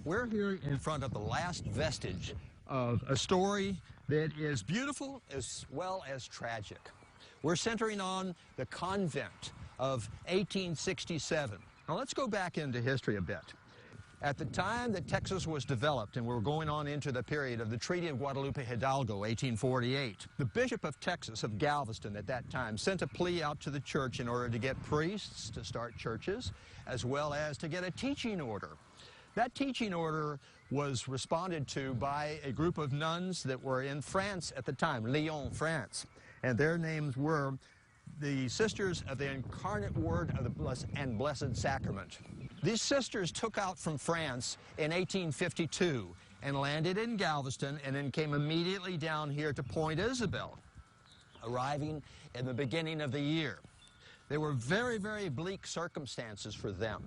We're here in front of the last vestige of a story that is beautiful as well as tragic. We're centering on the convent of 1867. Now let's go back into history a bit. At the time that Texas was developed, and we're going on into the period of the Treaty of Guadalupe Hidalgo, 1848, the Bishop of Texas of Galveston at that time sent a plea out to the church in order to get priests to start churches, as well as to get a teaching order. That teaching order was responded to by a group of nuns that were in France at the time, Lyon, France, and their names were the Sisters of the Incarnate Word of the Blessed Sacrament. These sisters took out from France in 1852 and landed in Galveston and then came immediately down here to Point Isabel, arriving in the beginning of the year. They were very, very bleak circumstances for them.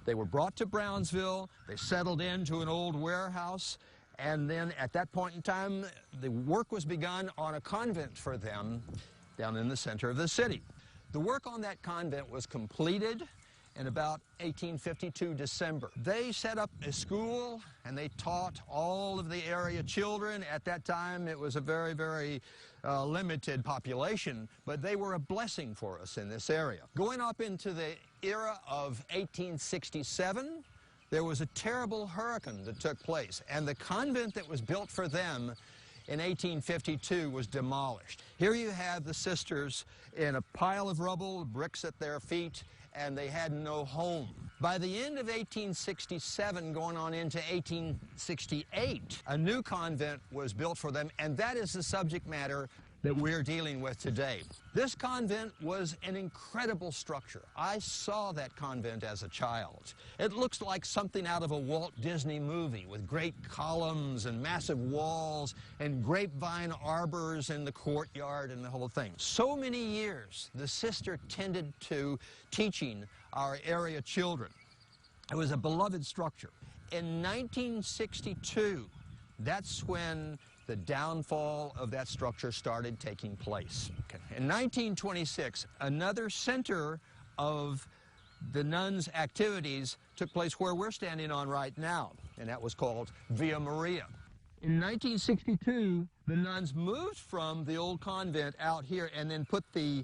They were brought to Brownsville, they settled into an old warehouse, and then at that point in time, the work was begun on a convent for them down in the center of the city. The work on that convent was completed in about 1852 December. They set up a school and they taught all of the area children. At that time it was a very, very limited population, but they were a blessing for us in this area. Going up into the era of 1867, there was a terrible hurricane that took place, and the convent that was built for them in 1852 was demolished. Here you have the sisters in a pile of rubble, bricks at their feet, and they had no home. By the end of 1867, going on into 1868, a new convent was built for them, and that is the subject matter that we're dealing with today. This convent was an incredible structure. I saw that convent as a child. It looks like something out of a Walt Disney movie, with great columns and massive walls and grapevine arbors in the courtyard and the whole thing. So many years the sister tended to teaching our area children. It was a beloved structure. In 1962, that's when the downfall of that structure started taking place. In 1926, another center of the nuns' activities took place where we're standing on right now, and that was called Villa Maria. In 1962, the nuns moved from the old convent out here and then put the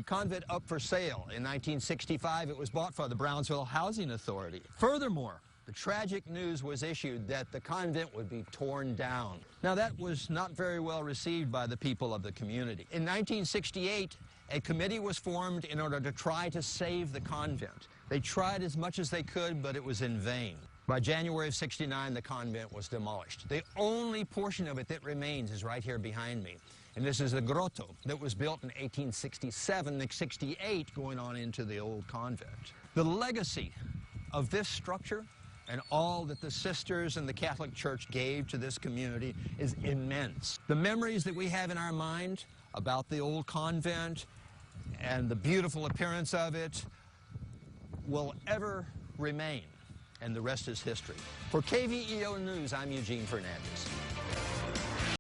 convent up for sale. In 1965, it was bought by the Brownsville Housing Authority. Furthermore, the tragic news was issued that the convent would be torn down. Now, that was not very well received by the people of the community. In 1968, a committee was formed in order to try to save the convent. They tried as much as they could, but it was in vain. By January of '69, the convent was demolished. The only portion of it that remains is right here behind me. And this is the grotto that was built in 1867 and 68, going on into the old convent. The legacy of this structure and all that the sisters and the Catholic Church gave to this community is immense. The memories that we have in our mind about the old convent and the beautiful appearance of it will ever remain, and the rest is history. For KVEO News, I'm Eugene Fernandez.